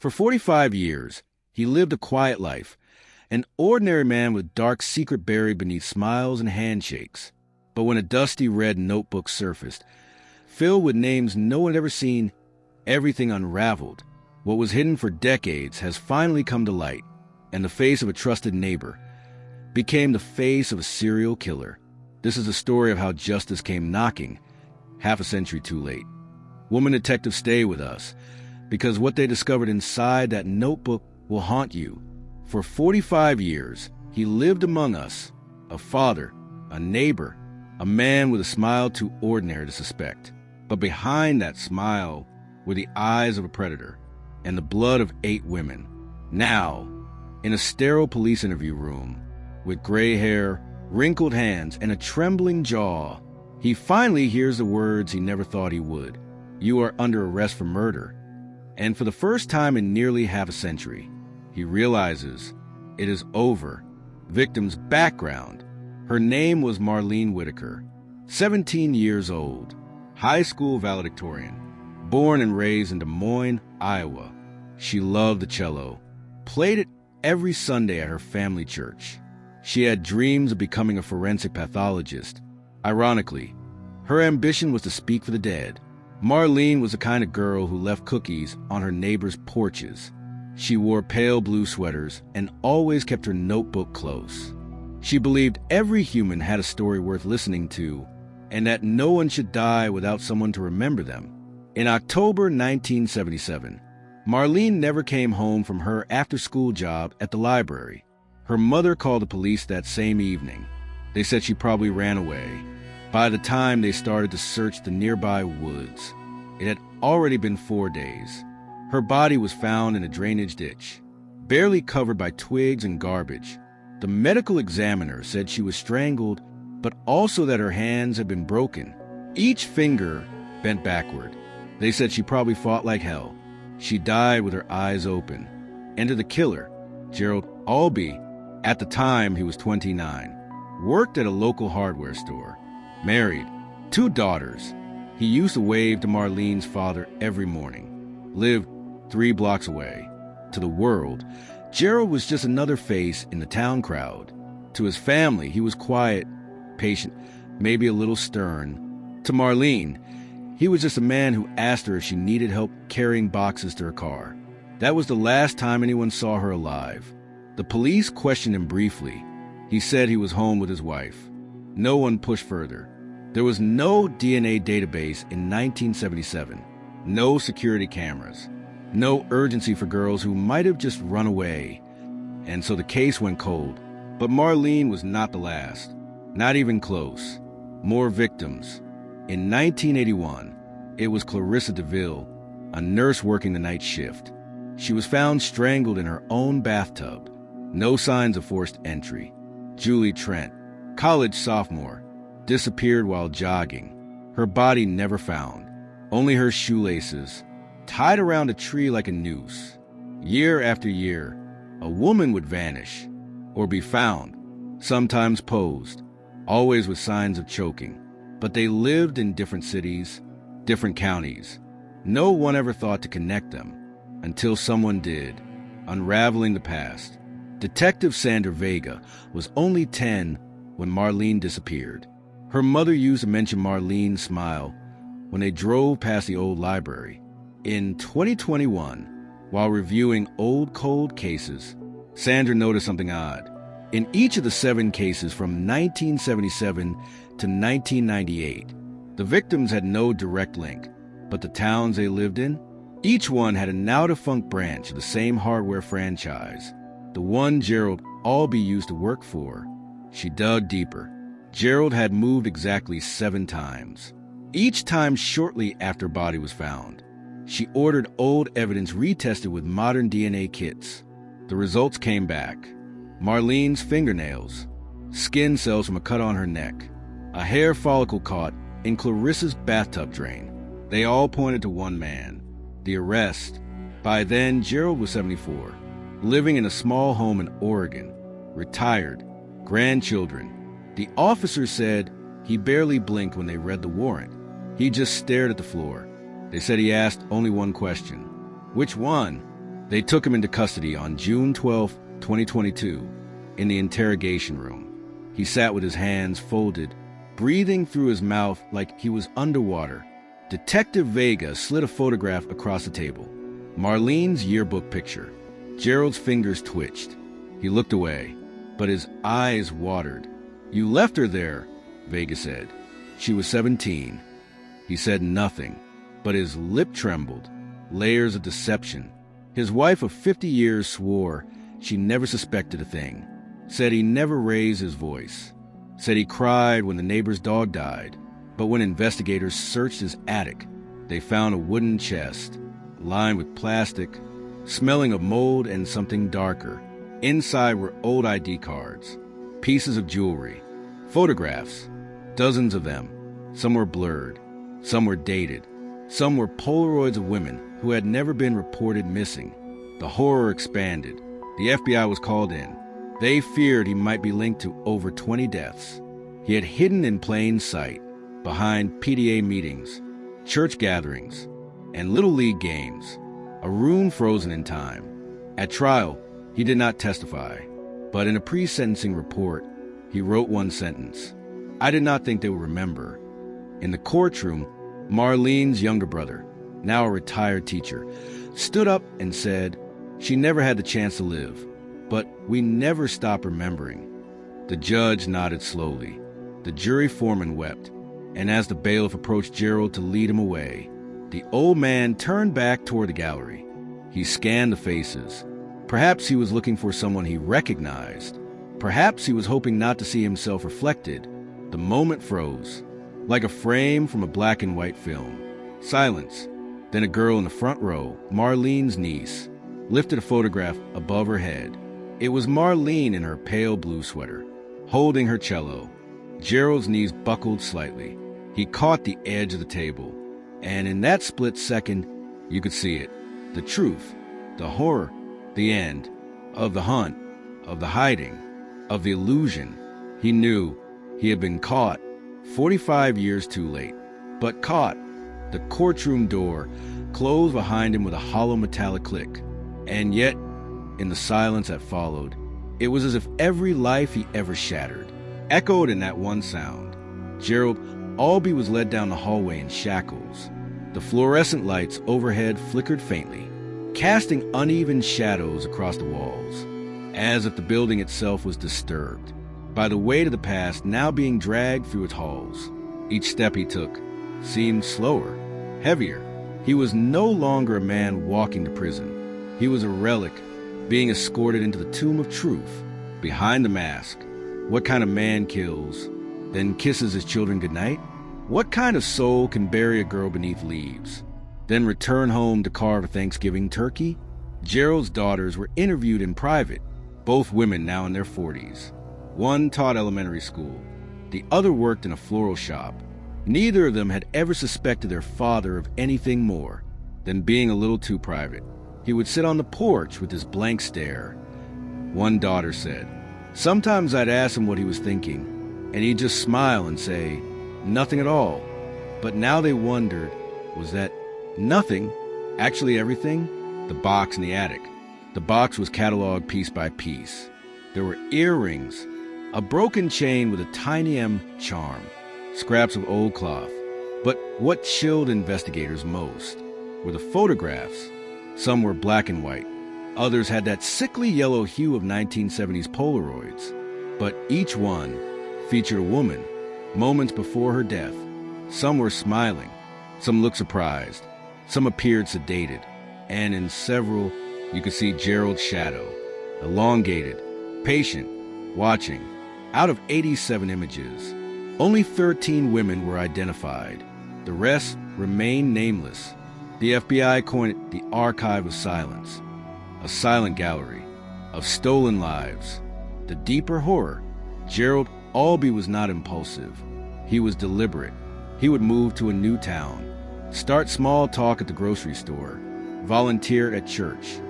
For 45 years, he lived a quiet life, an ordinary man with dark secret buried beneath smiles and handshakes. But when a dusty red notebook surfaced, filled with names no one had ever seen, everything unraveled. What was hidden for decades has finally come to light, and the face of a trusted neighbor became the face of a serial killer. This is the story of how justice came knocking, half a century too late. Woman detectives, stay with us, because what they discovered inside that notebook will haunt you. For 45 years, he lived among us, a father, a neighbor, a man with a smile too ordinary to suspect. But behind that smile were the eyes of a predator and the blood of 8 women. Now, in a sterile police interview room, with gray hair, wrinkled hands, and a trembling jaw, he finally hears the words he never thought he would. You are under arrest for murder. And for the first time in nearly half a century, he realizes it is over. Victim's background. Her name was Marlene Whitaker, 17 years old, high school valedictorian, born and raised in Des Moines, Iowa. She loved the cello, played it every Sunday at her family church. She had dreams of becoming a forensic pathologist. Ironically, her ambition was to speak for the dead. Marlene was the kind of girl who left cookies on her neighbors' porches. She wore pale blue sweaters and always kept her notebook close. She believed every human had a story worth listening to, and that no one should die without someone to remember them. In October 1977, Marlene never came home from her after-school job at the library. Her mother called the police that same evening. They said she probably ran away. By the time they started to search the nearby woods, it had already been 4 days. Her body was found in a drainage ditch, barely covered by twigs and garbage. The medical examiner said she was strangled, but also that her hands had been broken, each finger bent backward. They said she probably fought like hell. She died with her eyes open. Enter the killer, Gerald Albee. At the time, he was 29, worked at a local hardware store, married, 2 daughters. He used to wave to Marlene's father every morning, lived 3 blocks away. To the world, Gerald was just another face in the town crowd. To his family, he was quiet, patient, maybe a little stern. To Marlene, he was just a man who asked her if she needed help carrying boxes to her car. That was the last time anyone saw her alive. The police questioned him briefly. He said he was home with his wife. No one pushed further. There was no DNA database in 1977, no security cameras, no urgency for girls who might have just run away. And so the case went cold. But Marlene was not the last, not even close. More victims. In 1981, it was Clarissa DeVille, a nurse working the night shift. She was found strangled in her own bathtub. No signs of forced entry. Julie Trent, college sophomore, disappeared while jogging. Her body never found. Only her shoelaces, tied around a tree like a noose. Year after year, a woman would vanish or be found, sometimes posed, always with signs of choking. But they lived in different cities, different counties. No one ever thought to connect them until someone did, unraveling the past. Detective Sandra Vega was only 10 when Marlene disappeared. Her mother used to mention Marlene's smile when they drove past the old library. In 2021, while reviewing old cold cases, Sandra noticed something odd. In each of the 7 cases from 1977 to 1998, the victims had no direct link, but the towns they lived in, each one had a now-defunct branch of the same hardware franchise, the one Gerald Albee used to work for. She dug deeper. Gerald had moved exactly 7 times, each time shortly after body was found. She ordered old evidence retested with modern DNA kits. The results came back. Marlene's fingernails, skin cells from a cut on her neck, a hair follicle caught in Clarissa's bathtub drain. They all pointed to one man. The arrest. By then, Gerald was 74, living in a small home in Oregon, retired, grandchildren. The officers said he barely blinked when they read the warrant. He just stared at the floor. They said he asked only one question. Which one? They took him into custody on June 12, 2022, in the interrogation room. He sat with his hands folded, breathing through his mouth like he was underwater. Detective Vega slid a photograph across the table. Marlene's yearbook picture. Gerald's fingers twitched. He looked away, but his eyes watered. "You left her there," Vega said. "She was 17. He said nothing, but his lip trembled. Layers of deception. His wife of 50 years swore she never suspected a thing. Said he never raised his voice. Said he cried when the neighbor's dog died. But when investigators searched his attic, they found a wooden chest, lined with plastic, smelling of mold and something darker. Inside were old ID cards, pieces of jewelry, photographs, dozens of them. Some were blurred, some were dated, some were Polaroids of women who had never been reported missing. The horror expanded. The FBI was called in. They feared he might be linked to over 20 deaths. He had hidden in plain sight, behind PDA meetings, church gatherings, and Little League games, a room frozen in time. At trial, he did not testify, but in a pre-sentencing report, he wrote one sentence: "I did not think they would remember." In the courtroom, Marlene's younger brother, now a retired teacher, stood up and said, "She never had the chance to live, but we never stop remembering." The judge nodded slowly. The jury foreman wept, and as the bailiff approached Gerald to lead him away, the old man turned back toward the gallery. He scanned the faces. Perhaps he was looking for someone he recognized. Perhaps he was hoping not to see himself reflected. The moment froze, like a frame from a black and white film. Silence. Then a girl in the front row, Marlene's niece, lifted a photograph above her head. It was Marlene in her pale blue sweater, holding her cello. Gerald's knees buckled slightly. He caught the edge of the table, and in that split second, you could see it. The truth, the horror, the end, of the hunt, of the hiding, of the illusion. He knew he had been caught, 45 years too late, but caught. The courtroom door closed behind him with a hollow metallic click, and yet, in the silence that followed, it was as if every life he ever shattered echoed in that one sound. Gerald Albee was led down the hallway in shackles. The fluorescent lights overhead flickered faintly, casting uneven shadows across the walls, as if the building itself was disturbed by the weight of the past now being dragged through its halls. Each step he took seemed slower, heavier. He was no longer a man walking to prison. He was a relic being escorted into the tomb of truth. Behind the mask, what kind of man kills, then kisses his children goodnight? What kind of soul can bury a girl beneath leaves, then return home to carve a Thanksgiving turkey? Gerald's daughters were interviewed in private, both women now in their 40s. One taught elementary school. The other worked in a floral shop. Neither of them had ever suspected their father of anything more than being a little too private. He would sit on the porch with his blank stare. One daughter said, "Sometimes I'd ask him what he was thinking, and he'd just smile and say, 'Nothing at all.' But now they wondered, was that nothing actually everything?" The box in the attic. The box was cataloged piece by piece. There were earrings, a broken chain with a tiny M charm, scraps of old cloth. But what chilled investigators most were the photographs. Some were black and white. Others had that sickly yellow hue of 1970s Polaroids. But each one featured a woman, moments before her death. Some were smiling. Some looked surprised. Some appeared sedated. And in several, you could see Gerald's shadow, elongated, patient, watching. Out of 87 images, only 13 women were identified. The rest remained nameless. The FBI coined it the Archive of Silence, a silent gallery of stolen lives. The deeper horror, Gerald Albee was not impulsive. He was deliberate. He would move to a new town, start small talk at the grocery store, volunteer at church,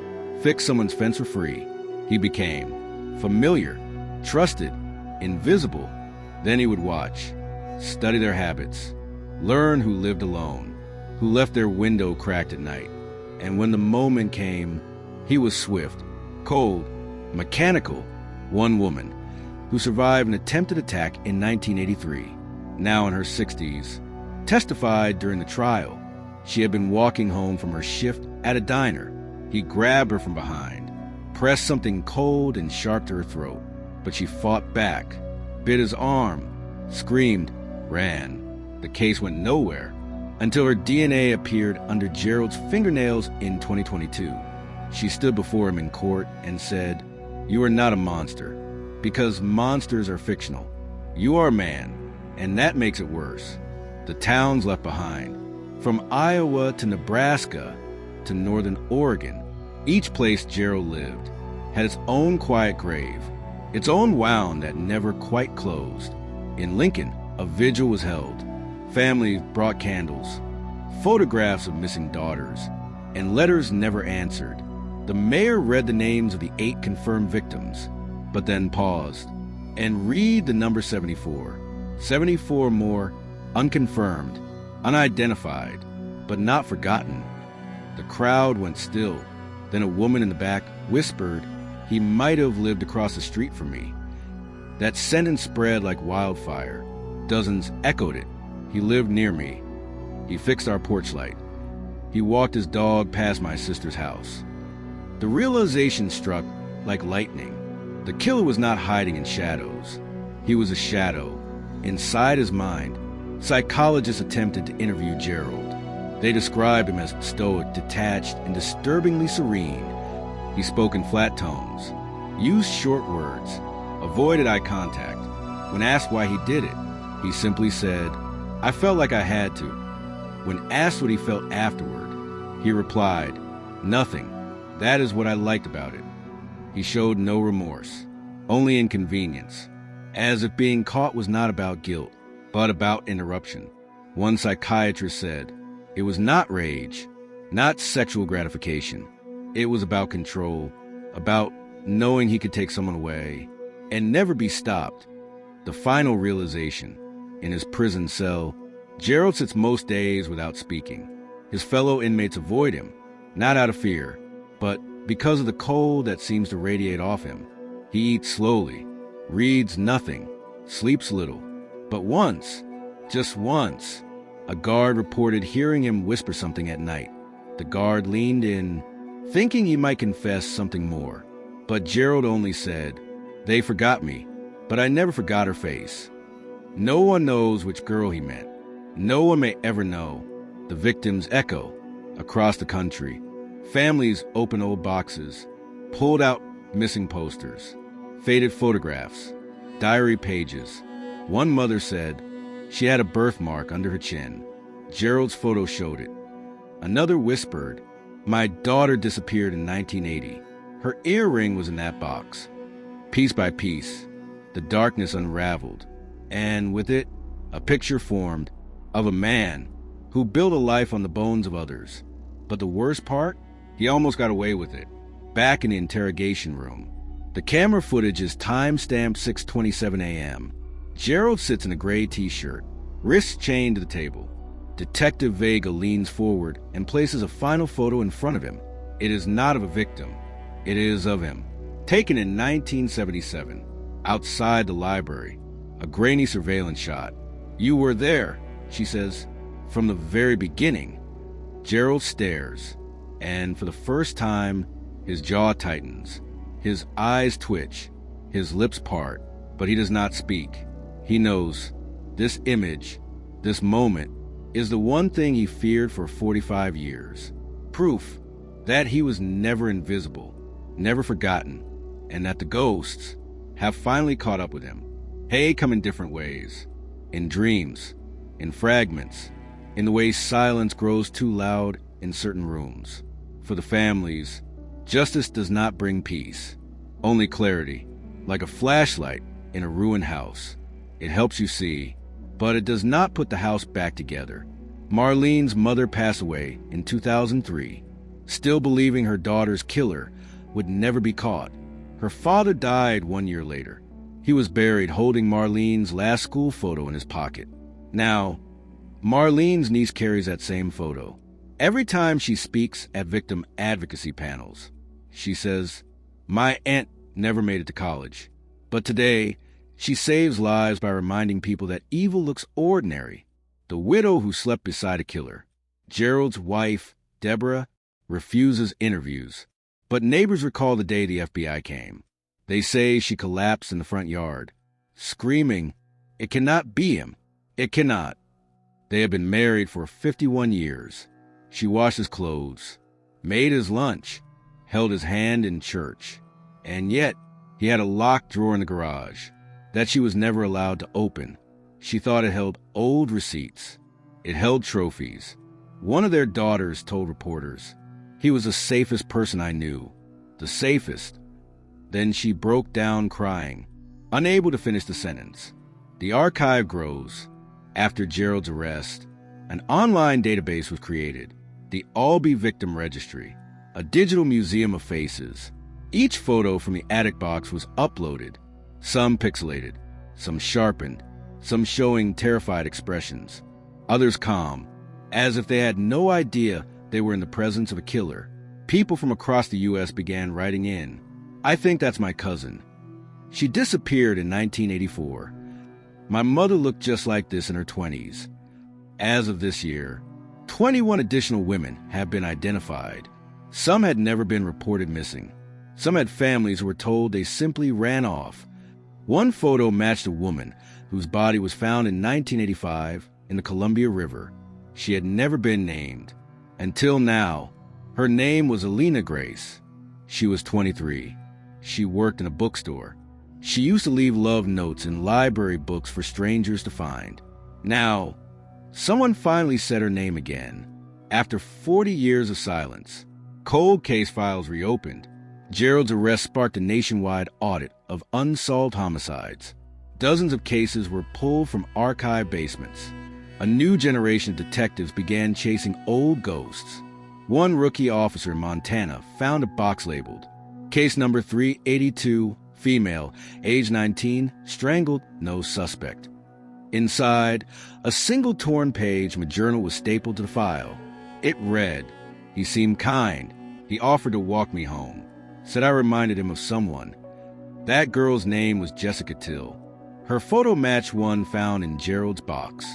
fix someone's fence for free. He became familiar, trusted, invisible. Then he would watch, study their habits, learn who lived alone, who left their window cracked at night. And when the moment came, He was swift, cold, mechanical. One woman, who survived an attempted attack in 1983, now in her 60s, testified during the trial. She had been walking home from her shift at a diner. He grabbed her from behind, pressed something cold and sharp to her throat, but she fought back, bit his arm, screamed, ran. The case went nowhere until her DNA appeared under Gerald's fingernails in 2022. She stood before him in court and said, "You are not a monster, because monsters are fictional. You are a man, and that makes it worse." The towns left behind, from Iowa to Nebraska to northern Oregon, each place Gerald lived had its own quiet grave, its own wound that never quite closed. In Lincoln, a vigil was held. Families brought candles, photographs of missing daughters, and letters never answered. The mayor read the names of the 8 confirmed victims, but then paused and read the number 74. 74 more unconfirmed, unidentified, but not forgotten. The crowd went still. Then a woman in the back whispered, "He might have lived across the street from me." That sentence spread like wildfire. Dozens echoed it. "He lived near me. He fixed our porch light. He walked his dog past my sister's house." The realization struck like lightning. The killer was not hiding in shadows. He was a shadow. Inside his mind, psychologists attempted to interview Gerald. They described him as stoic, detached, and disturbingly serene. He spoke in flat tones, used short words, avoided eye contact. When asked why he did it, he simply said, "I felt like I had to." When asked what he felt afterward, he replied, "Nothing. That is what I liked about it." He showed no remorse, only inconvenience, as if being caught was not about guilt, but about interruption. One psychiatrist said, it was not rage, not sexual gratification. It was about control, about knowing he could take someone away and never be stopped. The final realization, in his prison cell, Gerald sits most days without speaking. His fellow inmates avoid him, not out of fear, but because of the cold that seems to radiate off him. He eats slowly, reads nothing, sleeps little. But once, just once, a guard reported hearing him whisper something at night. The guard leaned in, thinking he might confess something more. But Gerald only said, "They forgot me, but I never forgot her face." No one knows which girl he meant. No one may ever know. The victims echo across the country. Families open old boxes, pulled out missing posters, faded photographs, diary pages. One mother said she had a birthmark under her chin. Gerald's photo showed it. Another whispered, "My daughter disappeared in 1980. Her earring was in that box." Piece by piece, the darkness unraveled, and with it, a picture formed of a man who built a life on the bones of others. But the worst part? He almost got away with it. Back in the interrogation room. The camera footage is time-stamped 6:27 a.m. Gerald sits in a gray t-shirt, wrists chained to the table. Detective Vega leans forward and places a final photo in front of him. It is not of a victim. It is of him. Taken in 1977, outside the library. A grainy surveillance shot. "You were there," she says, "from the very beginning." Gerald stares, and for the first time, his jaw tightens. His eyes twitch, his lips part, but he does not speak. He knows this image, this moment, is the one thing he feared for 45 years. Proof that he was never invisible, never forgotten, and that the ghosts have finally caught up with him. They come in different ways. In dreams, in fragments, in the way silence grows too loud in certain rooms. For the families, justice does not bring peace, only clarity, like a flashlight in a ruined house. It helps you see, but it does not put the house back together. Marlene's mother passed away in 2003, still believing her daughter's killer would never be caught. Her father died 1 year later. He was buried holding Marlene's last school photo in his pocket. Now, Marlene's niece carries that same photo. Every time she speaks at victim advocacy panels, She says, "My aunt never made it to college. But today, she saves lives by reminding people that evil looks ordinary." The widow who slept beside a killer. Gerald's wife, Deborah, refuses interviews. But neighbors recall the day the FBI came. They say she collapsed in the front yard, screaming, "It cannot be him. It cannot." They had been married for 51 years. She washed his clothes, made his lunch, held his hand in church. And yet, he had a locked drawer in the garage that she was never allowed to open. She thought it held old receipts. It held trophies. One of their daughters told reporters, "He was the safest person I knew. The safest." Then she broke down crying, unable to finish the sentence. The archive grows. After Gerald's arrest, an online database was created, the All Be Victim Registry, a digital museum of faces. Each photo from the attic box was uploaded, some pixelated, some sharpened, some showing terrified expressions, others calm, as if they had no idea they were in the presence of a killer. People from across the U.S. began writing in, "I think that's my cousin. She disappeared in 1984. My mother looked just like this in her 20s. As of this year, 21 additional women have been identified. Some had never been reported missing. Some had families who were told they simply ran off. One photo matched a woman whose body was found in 1985 in the Columbia River. She had never been named. Until now, her name was Alina Grace. She was 23. She worked in a bookstore. She used to leave love notes in library books for strangers to find. Now, someone finally said her name again. After 40 years of silence, cold case files reopened. Gerald's arrest sparked a nationwide audit of unsolved homicides. Dozens of cases were pulled from archive basements. A new generation of detectives began chasing old ghosts. One rookie officer in Montana found a box labeled, "Case number 382, female, age 19, strangled, no suspect." Inside, a single torn page from a journal was stapled to the file. It read, "He seemed kind. He offered to walk me home. Said I reminded him of someone. That girl's name was Jessica Till." Her photo matched one found in Gerald's box.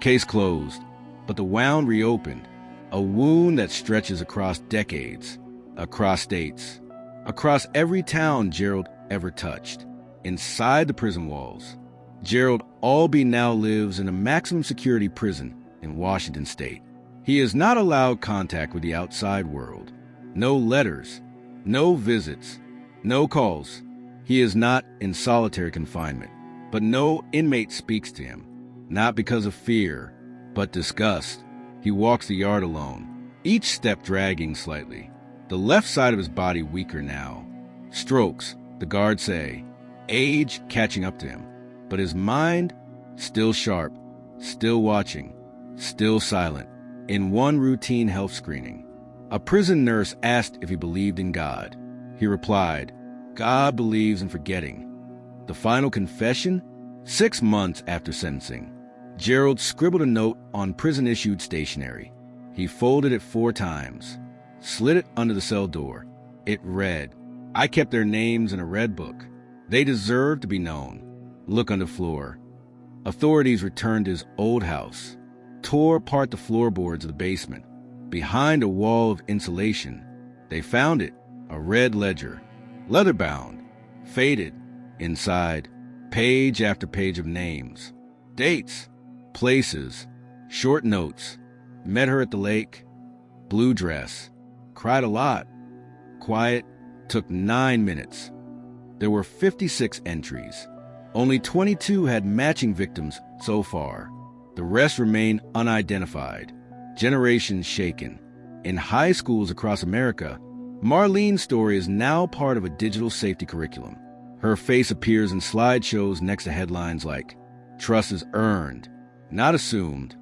Case closed, but the wound reopened. A wound that stretches across decades, across states, across every town Gerald ever touched. Inside the prison walls, Gerald Albee now lives in a maximum security prison in Washington state. He is not allowed contact with the outside world. No letters, no visits, no calls. He is not in solitary confinement, but no inmate speaks to him, not because of fear, but disgust. He walks the yard alone, each step dragging slightly, the left side of his body weaker now. Strokes, the guards say, age catching up to him, but his mind still sharp, still watching, still silent. In one routine health screening, a prison nurse asked if he believed in God. He replied, "God believes in forgetting." The final confession? 6 months after sentencing, Gerald scribbled a note on prison-issued stationery. He folded it 4 times, slid it under the cell door. It read, "I kept their names in a red book. They deserve to be known." Look on the floor. Authorities returned to his old house, tore apart the floorboards of the basement. Behind a wall of insulation, they found it, a red ledger, leather-bound, faded. Inside, page after page of names, dates, places, short notes. Met her at the lake, blue dress, cried a lot, quiet, took 9 minutes. There were 56 entries. Only 22 had matching victims so far. The rest remain unidentified. Generations shaken. In high schools across America, Marlene's story is now part of a digital safety curriculum. Her face appears in slideshows next to headlines like, "Trust is earned, not assumed."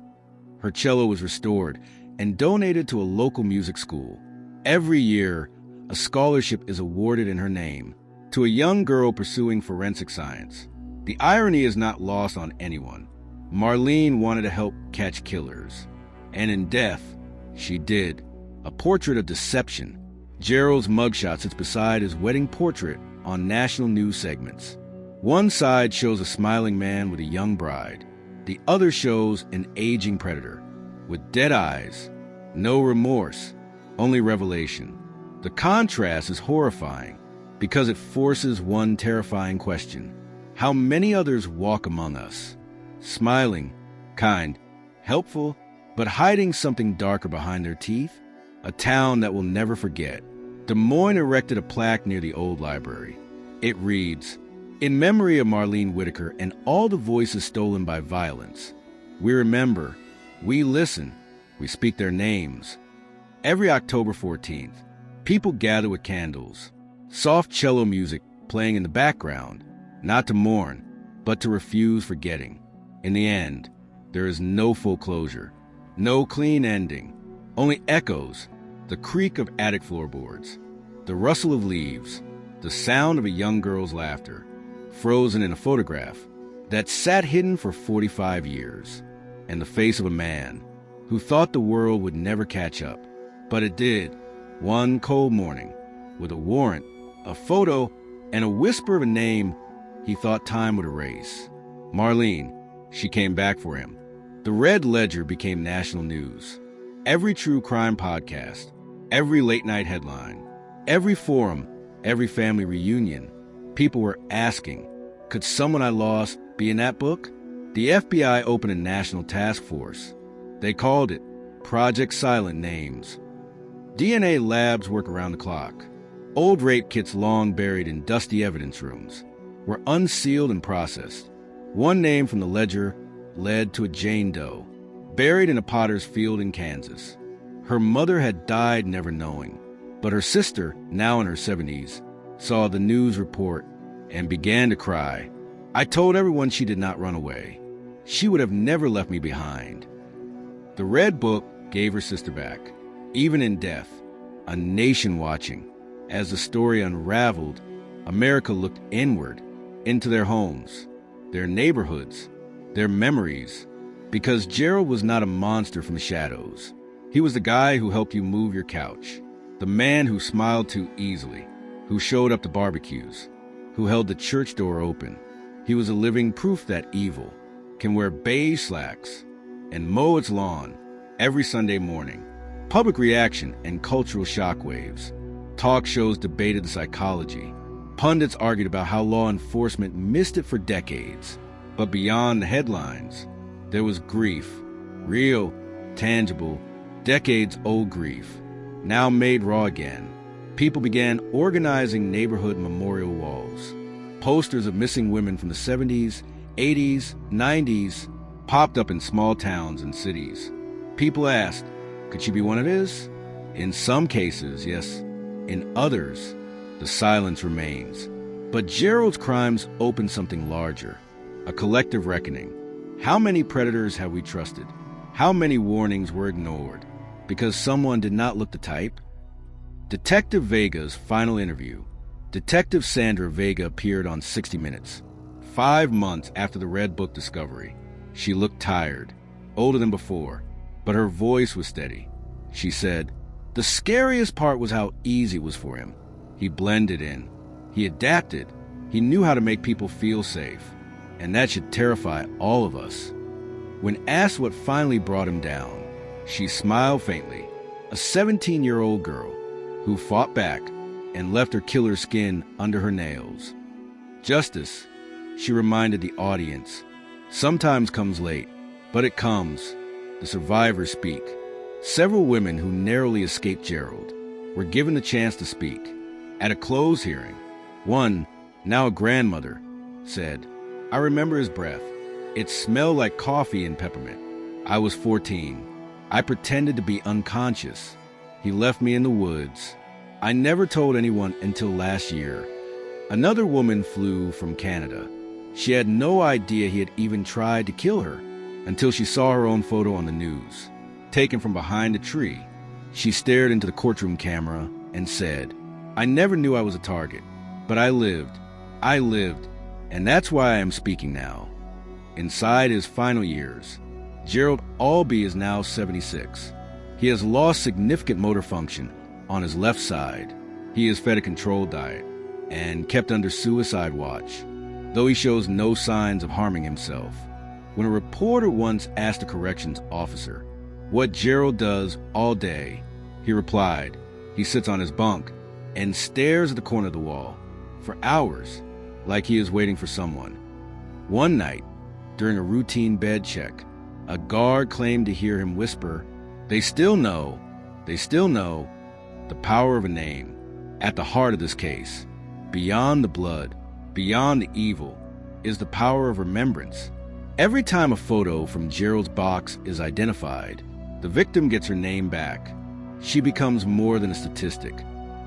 Her cello was restored and donated to a local music school. Every year, a scholarship is awarded in her name to a young girl pursuing forensic science. The irony is not lost on anyone. Marlene wanted to help catch killers. And in death, she did. A portrait of deception, Gerald's mugshot sits beside his wedding portrait on national news segments. One side shows a smiling man with a young bride. The other shows an aging predator with dead eyes, no remorse, only revelation. The contrast is horrifying because it forces one terrifying question. How many others walk among us, smiling, kind, helpful, but hiding something darker behind their teeth? A town that will never forget. Des Moines erected a plaque near the old library. It reads, "In memory of Marlene Whitaker and all the voices stolen by violence, we remember, we listen, we speak their names." Every October 14th, people gather with candles, soft cello music playing in the background, not to mourn, but to refuse forgetting. In the end, there is no full closure, no clean ending, only echoes, the creak of attic floorboards, the rustle of leaves, the sound of a young girl's laughter, frozen in a photograph that sat hidden for 45 years, and the face of a man who thought the world would never catch up. But it did, one cold morning, with a warrant, a photo, and a whisper of a name he thought time would erase. Marlene, she came back for him. The Red Ledger became national news. Every true crime podcast, every late-night headline, every forum, every family reunion, people were asking, could someone I lost be in that book? The FBI opened a national task force. They called it Project Silent Names. DNA labs work around the clock. Old rape kits long buried in dusty evidence rooms were unsealed and processed. One name from the ledger led to a Jane Doe, buried in a potter's field in Kansas. Her mother had died never knowing, but her sister, now in her 70s, saw the news report and began to cry. I told everyone she did not run away. She would have never left me behind. The Red Book gave her sister back, even in death, a nation watching. As the story unraveled, America looked inward, into their homes, their neighborhoods, their memories, because Gerald was not a monster from the shadows. He was the guy who helped you move your couch, the man who smiled too easily, who showed up to barbecues, who held the church door open. He was a living proof that evil can wear beige slacks and mow its lawn every Sunday morning. Public reaction and cultural shockwaves. Talk shows debated the psychology. Pundits argued about how law enforcement missed it for decades. But beyond the headlines, there was grief, real, tangible, decades-old grief, now made raw again. People began organizing neighborhood memorial walls. Posters of missing women from the 70s, 80s, 90s popped up in small towns and cities. People asked, could she be one of his? In some cases, yes. In others, the silence remains. But Gerald's crimes opened something larger, a collective reckoning. How many predators have we trusted? How many warnings were ignored because someone did not look the type? Detective Vega's final interview. Detective Sandra Vega appeared on 60 Minutes. 5 months after the Red Book discovery. She looked tired, older than before, but her voice was steady. She said, the scariest part was how easy it was for him. He blended in. He adapted. He knew how to make people feel safe. And that should terrify all of us. When asked what finally brought him down, she smiled faintly. A 17-year-old girl who fought back and left her killer's skin under her nails. Justice, she reminded the audience, sometimes comes late, but it comes. The survivors speak. Several women who narrowly escaped Gerald were given the chance to speak. At a closed hearing, one, now a grandmother, said, I remember his breath. It smelled like coffee and peppermint. I was 14. I pretended to be unconscious. He left me in the woods. I never told anyone until last year. Another woman flew from Canada. She had no idea he had even tried to kill her until she saw her own photo on the news, taken from behind a tree. She stared into the courtroom camera and said, I never knew I was a target, but I lived, and that's why I am speaking now. Inside his final years, Gerald Albee is now 76. He has lost significant motor function, on his left side. He is fed a controlled diet and kept under suicide watch, though he shows no signs of harming himself. When a reporter once asked a corrections officer what Gerald does all day, he replied, he sits on his bunk and stares at the corner of the wall for hours, like he is waiting for someone. One night, during a routine bed check, a guard claimed to hear him whisper, they still know the power of a name. At the heart of this case, beyond the blood, beyond the evil, is the power of remembrance. Every time a photo from Gerald's box is identified, the victim gets her name back. She becomes more than a statistic.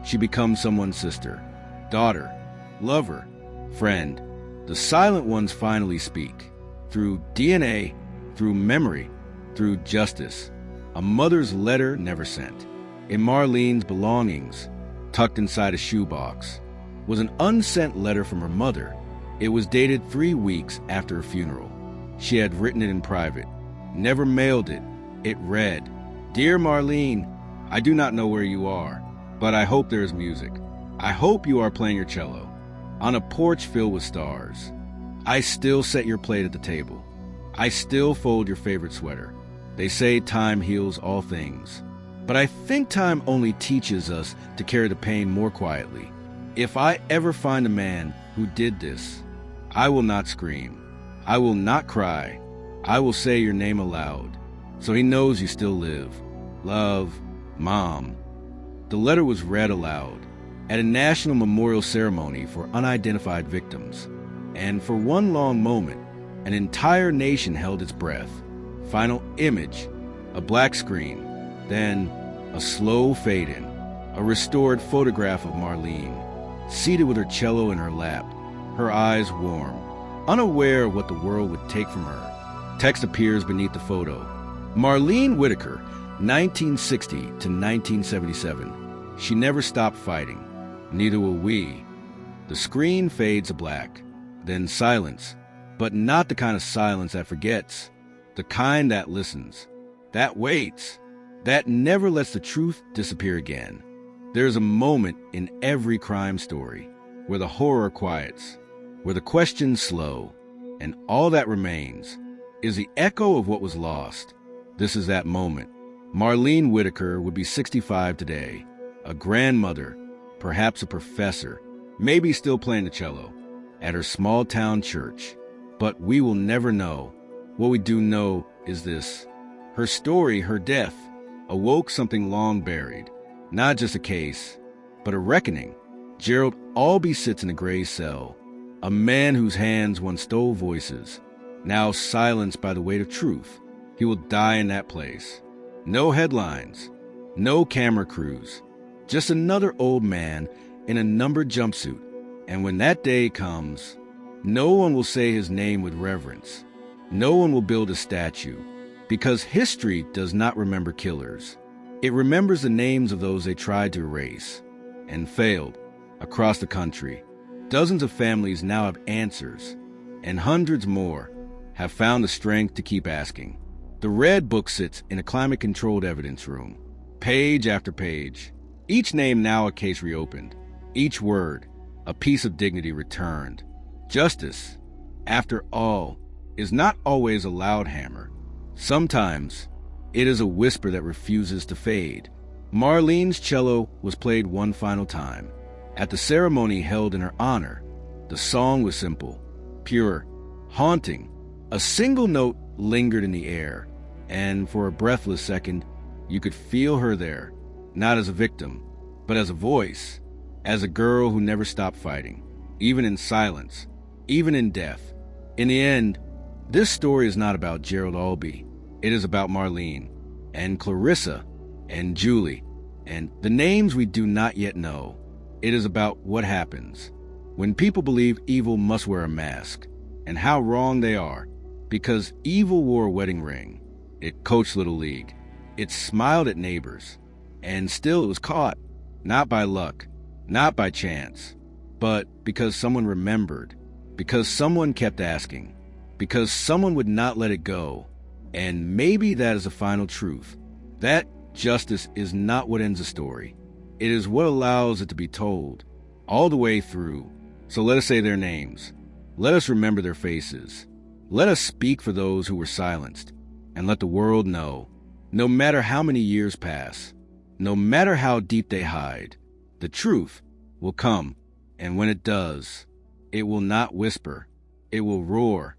She becomes someone's sister, daughter, lover, friend. The silent ones finally speak. Through DNA, through memory, through justice. A mother's letter never sent. In Marlene's belongings, tucked inside a shoebox, was an unsent letter from her mother. It was dated 3 weeks after her funeral. She had written it in private, never mailed it. It read, Dear Marlene, I do not know where you are, but I hope there is music. I hope you are playing your cello on a porch filled with stars. I still set your plate at the table. I still fold your favorite sweater. They say time heals all things, but I think time only teaches us to carry the pain more quietly. If I ever find a man who did this, I will not scream. I will not cry. I will say your name aloud, so he knows you still live. Love, Mom. The letter was read aloud at a national memorial ceremony for unidentified victims, and for one long moment, an entire nation held its breath. Final image, a black screen, then a slow fade-in, a restored photograph of Marlene, seated with her cello in her lap, her eyes warm, unaware of what the world would take from her. Text appears beneath the photo. Marlene Whitaker, 1960 to 1977. She never stopped fighting. Neither will we. The screen fades to black, then silence, but not the kind of silence that forgets, the kind that listens, that waits, that never lets the truth disappear again. There's a moment in every crime story where the horror quiets, where the questions slow, and all that remains is the echo of what was lost. This is that moment. Marlene Whitaker would be 65 today, a grandmother, perhaps a professor, maybe still playing the cello, at her small-town church. But we will never know. What we do know is this. Her story, her death, awoke something long buried. Not just a case, but a reckoning. Gerald Albee sits in a gray cell, a man whose hands once stole voices, now silenced by the weight of truth. He will die in that place. No headlines, no camera crews, just another old man in a numbered jumpsuit. And when that day comes, no one will say his name with reverence. No one will build a statue, because history does not remember killers. It remembers the names of those they tried to erase and failed. Across the country, dozens of families now have answers, and hundreds more have found the strength to keep asking. The Red Book sits in a climate-controlled evidence room, page after page, each name now a case reopened, each word a piece of dignity returned. Justice, after all, is not always a loud hammer. Sometimes it is a whisper that refuses to fade. Marlene's cello was played one final time. At the ceremony held in her honor, the song was simple, pure, haunting. A single note lingered in the air, and for a breathless second, you could feel her there, not as a victim, but as a voice, as a girl who never stopped fighting, even in silence, even in death. In the end, this story is not about Gerald Albee. It is about Marlene, and Clarissa, and Julie, and the names we do not yet know. It is about what happens when people believe evil must wear a mask, and how wrong they are, because evil wore a wedding ring. It coached Little League. It smiled at neighbors, and still it was caught, not by luck, not by chance, but because someone remembered, because someone kept asking, because someone would not let it go. And maybe that is the final truth, that justice is not what ends a story. It is what allows it to be told, all the way through. So let us say their names. Let us remember their faces. Let us speak for those who were silenced, and let the world know, no matter how many years pass, no matter how deep they hide, the truth will come, and when it does, it will not whisper, it will roar,